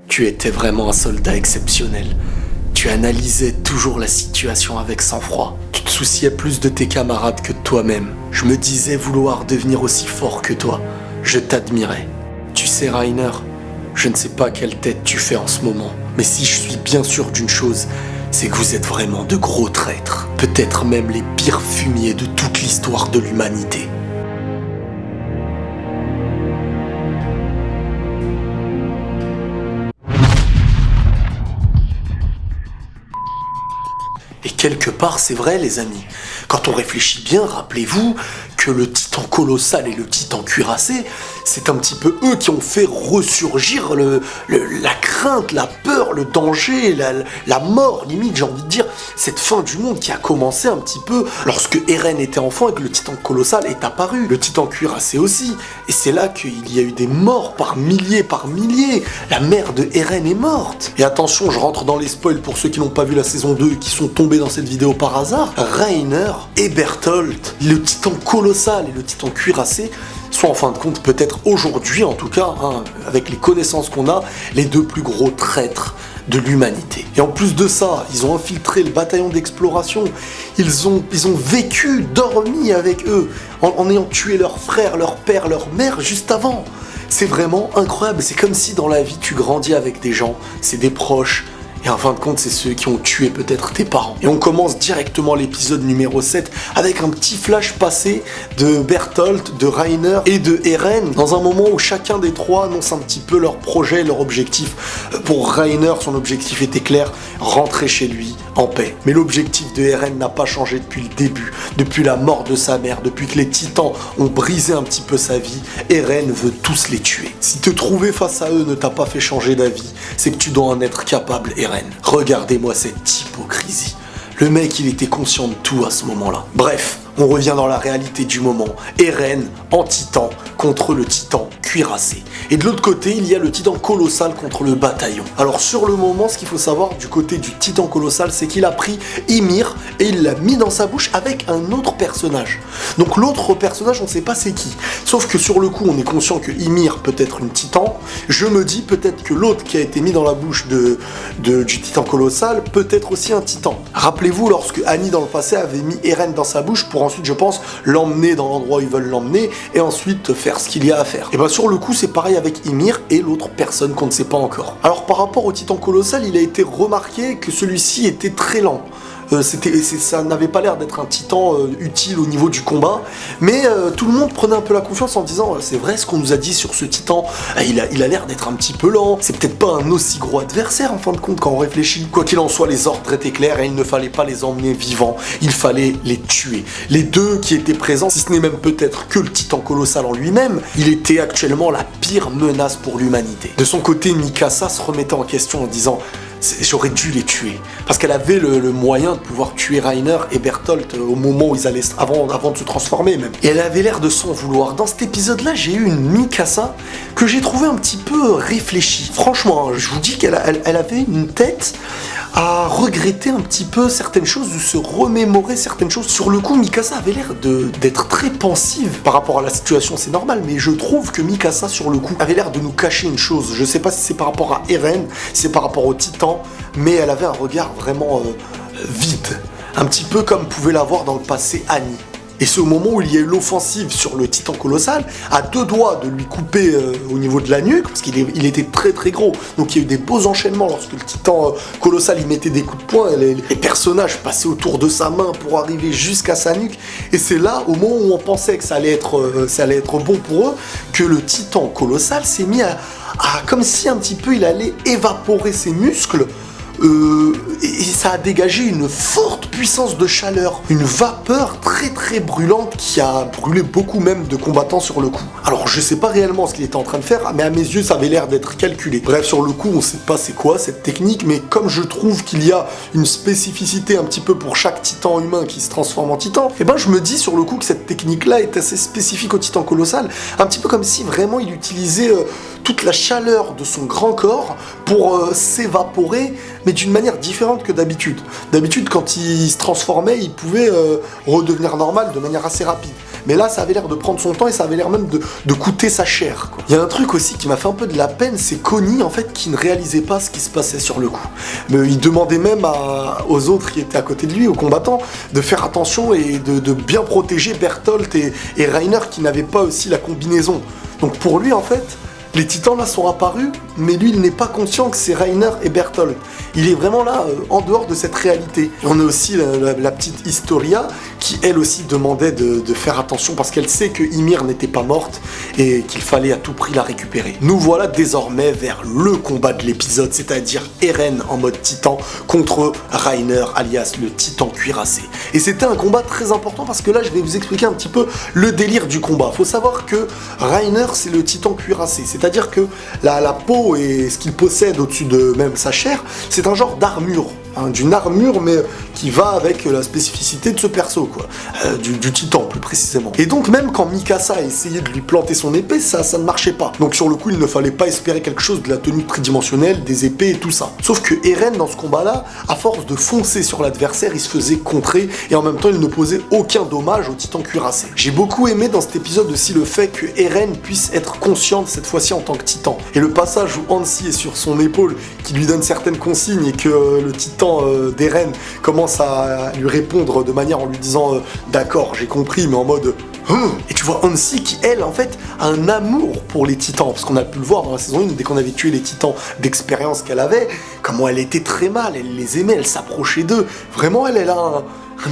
Tu étais vraiment un soldat exceptionnel. Tu analysais toujours la situation avec sang-froid. Tu te souciais plus de tes camarades que de toi-même. Je me disais vouloir devenir aussi fort que toi. Je t'admirais. Tu sais, Rainer, je ne sais pas quelle tête tu fais en ce moment, mais si je suis bien sûr d'une chose, c'est que vous êtes vraiment de gros traîtres. Peut-être même les pires fumiers de toute l'histoire de l'humanité. Et quelque part, c'est vrai, les amis. Quand on réfléchit bien, rappelez-vous que le titan colossal et le titan cuirassé, c'est un petit peu eux qui ont fait ressurgir la crainte, la peur, le danger, la mort, limite, j'ai envie de dire, cette fin du monde qui a commencé un petit peu lorsque Eren était enfant et que le titan colossal est apparu. Le titan cuirassé aussi. Et c'est là qu'il y a eu des morts par milliers. La mère de Eren est morte. Et attention, je rentre dans les spoils pour ceux qui n'ont pas vu la saison 2 et qui sont tombés dans cette vidéo par hasard. Rainer et Bertholdt, le titan colossal et le titan cuirassé, sont en fin de compte, peut-être aujourd'hui en tout cas, avec les connaissances qu'on a, les deux plus gros traîtres de l'humanité. Et en plus de ça, ils ont infiltré le bataillon d'exploration, ils ont vécu, dormi avec eux, en ayant tué leur frère, leur père, leur mère juste avant. C'est vraiment incroyable, c'est comme si dans la vie tu grandis avec des gens, c'est des proches, et en fin de compte, c'est ceux qui ont tué peut-être tes parents. Et on commence directement l'épisode numéro 7 avec un petit flash passé de Bertholdt, de Rainer et de Eren, dans un moment où chacun des trois annonce un petit peu leur projet, leur objectif. Pour Rainer, son objectif était clair, rentrer chez lui en paix. Mais l'objectif de Eren n'a pas changé depuis le début, depuis la mort de sa mère, depuis que les titans ont brisé un petit peu sa vie. Eren veut tous les tuer. Si te trouver face à eux ne t'a pas fait changer d'avis, c'est que tu dois en être capable, Eren. Regardez-moi cette hypocrisie. Le mec, il était conscient de tout à ce moment-là. Bref, on revient dans la réalité du moment. Eren en titan contre le titan cuirassé. Et de l'autre côté, il y a le titan colossal contre le bataillon. Alors sur le moment, ce qu'il faut savoir du côté du titan colossal, c'est qu'il a pris Ymir et il l'a mis dans sa bouche avec un autre personnage. Donc l'autre personnage, on ne sait pas c'est qui. Sauf que sur le coup, on est conscient que Ymir peut être une titan. Je me dis peut-être que l'autre qui a été mis dans la bouche du titan colossal peut être aussi un titan. Rappelez-vous lorsque Annie dans le passé avait mis Eren dans sa bouche pour ensuite, je pense, l'emmener dans l'endroit où ils veulent l'emmener et ensuite faire ce qu'il y a à faire. Et bien sur le coup, c'est pareil avec Ymir et l'autre personne qu'on ne sait pas encore. Alors par rapport au titan colossal, il a été remarqué que celui-ci était très lent. Ça n'avait pas l'air d'être un titan utile au niveau du combat, mais tout le monde prenait un peu la confiance en disant c'est vrai ce qu'on nous a dit sur ce titan, il a l'air d'être un petit peu lent, c'est peut-être pas un aussi gros adversaire en fin de compte quand on réfléchit. Quoi qu'il en soit, les ordres étaient clairs et il ne fallait pas les emmener vivants, il fallait les tuer. Les deux qui étaient présents, si ce n'est même peut-être que le titan colossal en lui-même, il était actuellement la pire menace pour l'humanité. De son côté, Mikasa se remettait en question en disant j'aurais dû les tuer. Parce qu'elle avait le moyen de pouvoir tuer Rainer et Bertholdt au moment où ils allaient, avant de se transformer même. Et elle avait l'air de s'en vouloir. Dans cet épisode-là, j'ai eu une Mikasa que j'ai trouvé un petit peu réfléchie. Franchement, je vous dis qu'elle avait une tête à regretter un petit peu certaines choses, de se remémorer certaines choses. Sur le coup, Mikasa avait l'air d'être très pensive par rapport à la situation, c'est normal, mais je trouve que Mikasa, sur le coup, avait l'air de nous cacher une chose. Je sais pas si c'est par rapport à Eren, si c'est par rapport au titan, mais elle avait un regard vraiment vide. Un petit peu comme pouvait l'avoir dans le passé Annie. Et c'est au moment où il y a eu l'offensive sur le titan colossal, à deux doigts de lui couper au niveau de la nuque, parce qu'il était très très gros. Donc il y a eu des beaux enchaînements lorsque le titan colossal il mettait des coups de poing, les personnages passaient autour de sa main pour arriver jusqu'à sa nuque. Et c'est là, au moment où on pensait que ça allait être bon pour eux, que le titan colossal s'est mis à comme si un petit peu il allait évaporer ses muscles. Et ça a dégagé une forte puissance de chaleur, une vapeur très très brûlante qui a brûlé beaucoup même de combattants sur le coup. Alors je sais pas réellement ce qu'il était en train de faire, mais à mes yeux ça avait l'air d'être calculé. Bref, sur le coup on sait pas c'est quoi cette technique, mais comme je trouve qu'il y a une spécificité un petit peu pour chaque titan humain qui se transforme en titan, et ben je me dis sur le coup que cette technique là est assez spécifique au titan colossal, un petit peu comme si vraiment il utilisait toute la chaleur de son grand corps pour s'évaporer, mais d'une manière différente que d'habitude. D'habitude, quand il se transformait, il pouvait redevenir normal de manière assez rapide. mais là ça avait l'air de prendre son temps et ça avait l'air même de coûter sa chair, quoi. Il y a un truc aussi qui m'a fait un peu de la peine, c'est Connie en fait qui ne réalisait pas ce qui se passait sur le coup. Mais il demandait même aux autres qui étaient à côté de lui, aux combattants, de faire attention et de bien protéger Bertholdt et Reiner qui n'avaient pas aussi la combinaison. Donc pour lui en fait, les titans là sont apparus, mais lui il n'est pas conscient que c'est Reiner et Bertholdt. Il est vraiment là, en dehors de cette réalité. Et on a aussi la petite Historia, qui elle aussi demandait de faire attention parce qu'elle sait que Ymir n'était pas morte et qu'il fallait à tout prix la récupérer. Nous voilà désormais vers le combat de l'épisode, c'est-à-dire Eren en mode titan contre Reiner alias le titan cuirassé. Et c'était un combat très important parce que là je vais vous expliquer un petit peu le délire du combat. Faut savoir que Reiner c'est le titan cuirassé, c'est-à-dire que la peau et ce qu'il possède au-dessus de même sa chair, c'est un genre d'armure. D'une armure mais qui va avec la spécificité de ce perso quoi, du titan plus précisément. Et donc même quand Mikasa a essayé de lui planter son épée, ça ne marchait pas. Donc sur le coup il ne fallait pas espérer quelque chose de la tenue tridimensionnelle, des épées et tout ça. Sauf que Eren dans ce combat là, à force de foncer sur l'adversaire, il se faisait contrer et en même temps il ne posait aucun dommage au titan cuirassé. J'ai beaucoup aimé dans cet épisode aussi le fait que Eren puisse être consciente cette fois-ci en tant que titan. Et le passage où Hansi est sur son épaule, qui lui donne certaines consignes et que le titan d'Eren commence à lui répondre de manière en lui disant d'accord j'ai compris mais en mode et tu vois Hansi qui elle en fait a un amour pour les titans parce qu'on a pu le voir dans la saison 1 dès qu'on avait tué les titans d'expérience qu'elle avait, comment elle était très mal, elle les aimait, elle s'approchait d'eux, vraiment elle a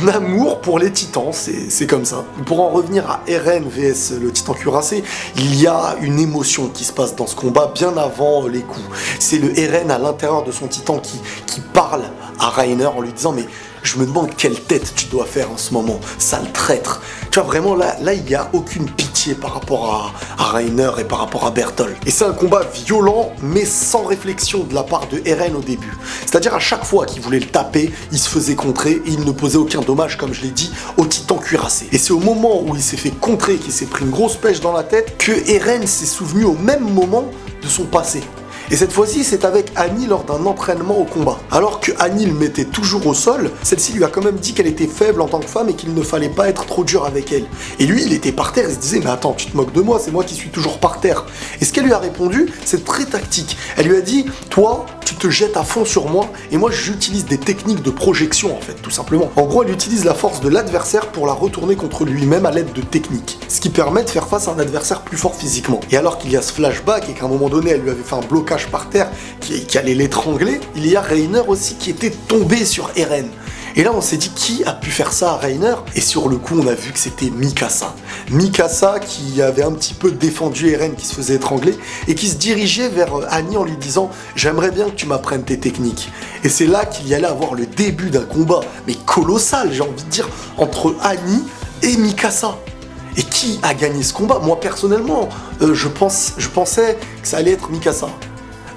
un amour pour les titans, c'est comme ça. Pour en revenir à Eren vs le titan cuirassé, il y a une émotion qui se passe dans ce combat bien avant les coups. C'est le Eren à l'intérieur de son titan qui parle à Reiner en lui disant mais je me demande quelle tête tu dois faire en ce moment, sale traître. Tu vois vraiment là il n'y a aucune pitié par rapport à Reiner et par rapport à Bertholdt. Et c'est un combat violent mais sans réflexion de la part de Eren au début. C'est-à-dire à chaque fois qu'il voulait le taper, il se faisait contrer et il ne posait aucun dommage comme je l'ai dit au titan cuirassé. Et c'est au moment où il s'est fait contrer, qu'il s'est pris une grosse pêche dans la tête que Eren s'est souvenu au même moment de son passé. Et cette fois-ci, c'est avec Annie lors d'un entraînement au combat. Alors que Annie le mettait toujours au sol, celle-ci lui a quand même dit qu'elle était faible en tant que femme et qu'il ne fallait pas être trop dur avec elle. Et lui, il était par terre, il se disait « Mais attends, tu te moques de moi, c'est moi qui suis toujours par terre. » Et ce qu'elle lui a répondu, c'est très tactique. Elle lui a dit « Toi, tu te jettes à fond sur moi et moi j'utilise des techniques de projection en fait, tout simplement. » En gros, elle utilise la force de l'adversaire pour la retourner contre lui-même à l'aide de techniques. Ce qui permet de faire face à un adversaire plus fort physiquement. Et alors qu'il y a ce flashback et qu'à un moment donné, elle lui avait fait un blocage par terre qui allait l'étrangler, il y a Reiner aussi qui était tombé sur Eren. Et là on s'est dit qui a pu faire ça à Reiner, et sur le coup on a vu que c'était Mikasa. Mikasa qui avait un petit peu défendu Eren qui se faisait étrangler et qui se dirigeait vers Annie en lui disant j'aimerais bien que tu m'apprennes tes techniques. Et c'est là qu'il y allait avoir le début d'un combat, mais colossal j'ai envie de dire, entre Annie et Mikasa. Et qui a gagné ce combat? Moi personnellement, je pensais que ça allait être Mikasa.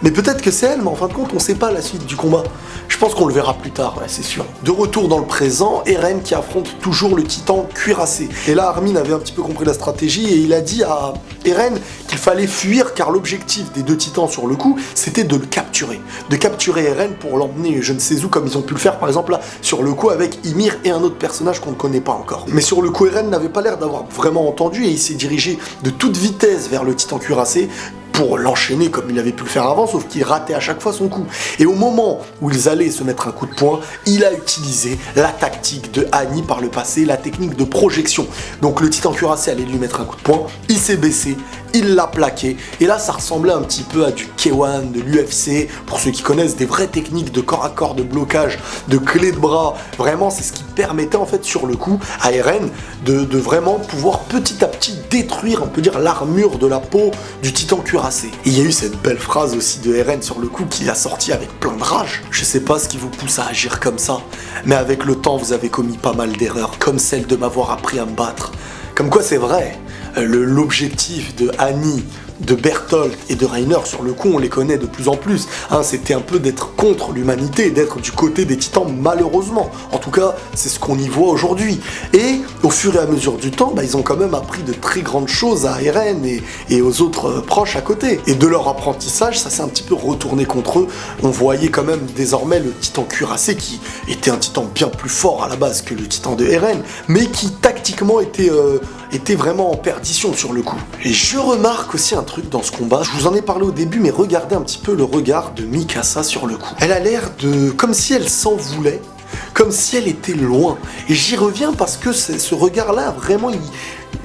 Mais peut-être que c'est elle, mais en fin de compte, on sait pas la suite du combat. Je pense qu'on le verra plus tard, ouais, c'est sûr. De retour dans le présent, Eren qui affronte toujours le titan cuirassé. Et là, Armin avait un petit peu compris la stratégie et il a dit à Eren qu'il fallait fuir car l'objectif des deux titans sur le coup, c'était de le capturer. De capturer Eren pour l'emmener je ne sais où, comme ils ont pu le faire par exemple là, sur le coup avec Ymir et un autre personnage qu'on ne connaît pas encore. Mais sur le coup, Eren n'avait pas l'air d'avoir vraiment entendu et il s'est dirigé de toute vitesse vers le titan cuirassé pour l'enchaîner comme il avait pu le faire avant, sauf qu'il ratait à chaque fois son coup. Et au moment où ils allaient se mettre un coup de poing, il a utilisé la tactique de Annie par le passé, la technique de projection. Donc le titan cuirassé allait lui mettre un coup de poing, il s'est baissé, il l'a plaqué, et là ça ressemblait un petit peu à du K1, de l'UFC, pour ceux qui connaissent des vraies techniques de corps à corps, de blocage, de clé de bras. Vraiment c'est ce qui permettait en fait sur le coup à Eren de vraiment pouvoir petit à petit détruire, on peut dire, l'armure de la peau du titan cuirassé. Et il y a eu cette belle phrase aussi de Eren sur le coup qu'il a sorti avec plein de rage. Je sais pas ce qui vous pousse à agir comme ça, mais avec le temps vous avez commis pas mal d'erreurs, comme celle de m'avoir appris à me battre. Comme quoi c'est vrai, l'objectif de Annie, de Bertholdt et de Reiner, sur le coup on les connaît de plus en plus, hein, c'était un peu d'être contre l'humanité, d'être du côté des titans malheureusement. En tout cas c'est ce qu'on y voit aujourd'hui. Et au fur et à mesure du temps, ils ont quand même appris de très grandes choses à Eren et aux autres proches à côté. Et de leur apprentissage, ça s'est un petit peu retourné contre eux. On voyait quand même désormais le titan cuirassé qui était un titan bien plus fort à la base que le titan de Eren, mais qui tactiquement était était vraiment en perdition sur le coup. Et je remarque aussi un truc dans ce combat, je vous en ai parlé au début, mais regardez un petit peu le regard de Mikasa sur le coup. Elle a l'air de... comme si elle s'en voulait, comme si elle était loin. Et j'y reviens parce que ce regard-là, vraiment,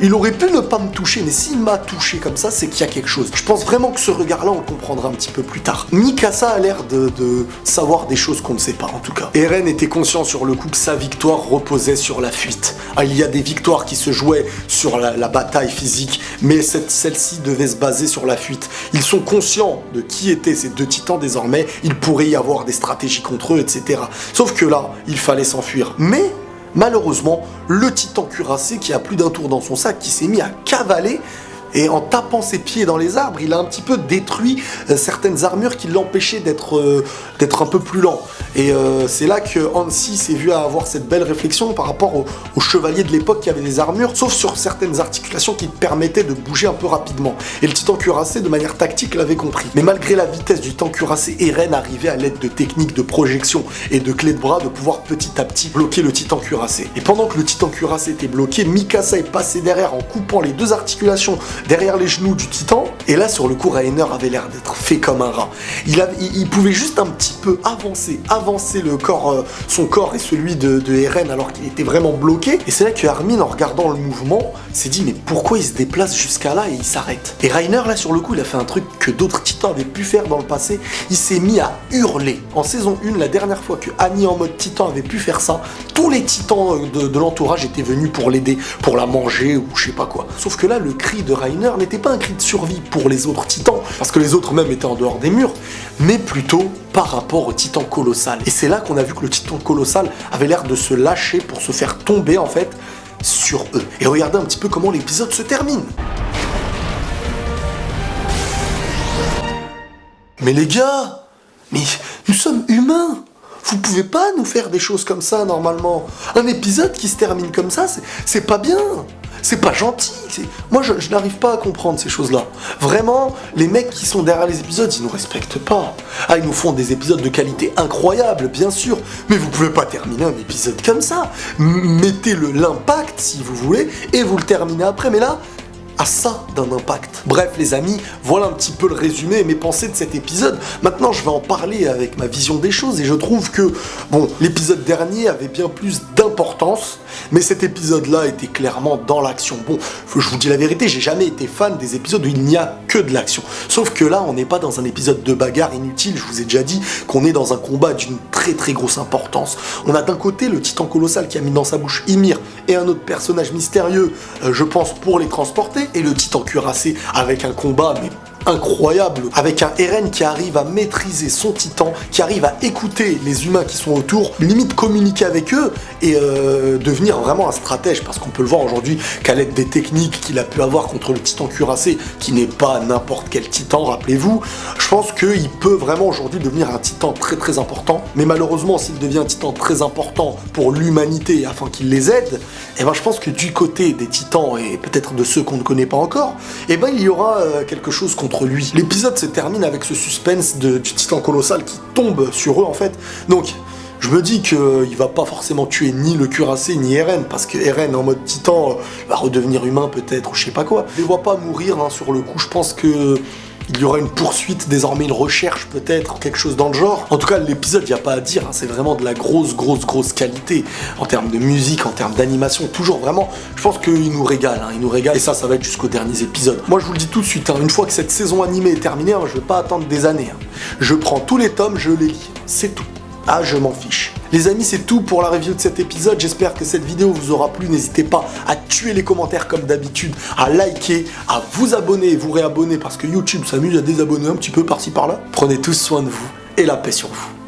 il aurait pu ne pas me toucher, mais s'il m'a touché comme ça, c'est qu'il y a quelque chose. Je pense vraiment que ce regard-là, on le comprendra un petit peu plus tard. Mikasa a l'air de savoir des choses qu'on ne sait pas, en tout cas. Eren était conscient sur le coup que sa victoire reposait sur la fuite. Ah, il y a des victoires qui se jouaient sur la bataille physique, mais celle-ci devait se baser sur la fuite. Ils sont conscients de qui étaient ces deux titans désormais, il pourrait y avoir des stratégies contre eux, etc. Sauf que là, il fallait s'enfuir. Mais... malheureusement, le titan cuirassé qui a plus d'un tour dans son sac, qui s'est mis à cavaler, et en tapant ses pieds dans les arbres, il a un petit peu détruit certaines armures qui l'empêchaient d'être un peu plus lent. Et c'est là que Hansi s'est vu à avoir cette belle réflexion par rapport aux chevaliers de l'époque qui avaient des armures, sauf sur certaines articulations qui permettaient de bouger un peu rapidement. Et le titan cuirassé, de manière tactique, l'avait compris. Mais malgré la vitesse du titan cuirassé, Eren arrivait à l'aide de techniques de projection et de clés de bras de pouvoir petit à petit bloquer le titan cuirassé. Et pendant que le titan cuirassé était bloqué, Mikasa est passé derrière en coupant les deux articulations derrière les genoux du titan, et là sur le coup Reiner avait l'air d'être fait comme un rat. Il pouvait juste un petit peu avancer le corps, son corps et celui de Eren alors qu'il était vraiment bloqué, et c'est là que Armin, en regardant le mouvement, s'est dit mais pourquoi il se déplace jusqu'à là et il s'arrête. Et Reiner là sur le coup il a fait un truc que d'autres titans avaient pu faire dans le passé, il s'est mis à hurler. En saison 1, la dernière fois que Annie en mode titan avait pu faire ça, tous les titans de l'entourage étaient venus pour l'aider, pour la manger ou je sais pas quoi. Sauf que là le cri de Reiner n'était pas un cri de survie pour les autres titans, parce que les autres même étaient en dehors des murs, mais plutôt par rapport au titan colossal. Et c'est là qu'on a vu que le titan colossal avait l'air de se lâcher pour se faire tomber en fait sur eux. Et regardez un petit peu comment l'épisode se termine. Mais les gars, mais nous sommes humains. Vous pouvez pas nous faire des choses comme ça normalement. Un épisode qui se termine comme ça, c'est pas bien. C'est pas gentil. Moi, je n'arrive pas à comprendre ces choses-là. Vraiment, les mecs qui sont derrière les épisodes, ils nous respectent pas. Ah, ils nous font des épisodes de qualité incroyable, bien sûr. Mais vous pouvez pas terminer un épisode comme ça. Mettez l'impact, si vous voulez, et vous le terminez après. Mais là... à ça d'un impact. Bref les amis, voilà un petit peu le résumé et mes pensées de cet épisode. Maintenant je vais en parler avec ma vision des choses et je trouve que, bon, l'épisode dernier avait bien plus d'importance, mais cet épisode-là était clairement dans l'action. Bon, je vous dis la vérité, j'ai jamais été fan des épisodes où il n'y a que de l'action. Sauf que là, on n'est pas dans un épisode de bagarre inutile, je vous ai déjà dit qu'on est dans un combat d'une très très grosse importance. On a d'un côté le titan colossal qui a mis dans sa bouche Ymir et un autre personnage mystérieux, je pense, pour les transporter, et le titan cuirassé avec un combat mais incroyable, avec un Eren qui arrive à maîtriser son titan, qui arrive à écouter les humains qui sont autour, limite communiquer avec eux et devenir vraiment un stratège, parce qu'on peut le voir aujourd'hui qu'à l'aide des techniques qu'il a pu avoir contre le titan cuirassé, qui n'est pas n'importe quel titan, rappelez-vous, je pense qu'il peut vraiment aujourd'hui devenir un titan très très important, mais malheureusement s'il devient un titan très important pour l'humanité afin qu'il les aide, et ben je pense que du côté des titans et peut-être de ceux qu'on ne connaît pas encore, et ben il y aura quelque chose contre lui. L'épisode se termine avec ce suspense du titan colossal qui tombe sur eux en fait. Donc je me dis qu'il va pas forcément tuer ni le cuirassé ni Eren, parce que Eren en mode titan va redevenir humain peut-être ou je sais pas quoi. Je les vois pas mourir sur le coup, je pense que il y aura une poursuite, désormais une recherche peut-être, quelque chose dans le genre. En tout cas, l'épisode, il n'y a pas à dire, c'est vraiment de la grosse qualité en termes de musique, en termes d'animation, toujours vraiment, je pense qu'il nous régale, il nous régale, et ça va être jusqu'aux derniers épisodes. Moi, je vous le dis tout de suite, une fois que cette saison animée est terminée, je vais pas attendre des années. Je prends tous les tomes, je les lis, c'est tout. Ah, je m'en fiche. Les amis, c'est tout pour la review de cet épisode. J'espère que cette vidéo vous aura plu. N'hésitez pas à tuer les commentaires comme d'habitude, à liker, à vous abonner et vous réabonner parce que YouTube s'amuse à désabonner un petit peu par-ci par-là. Prenez tous soin de vous et la paix sur vous.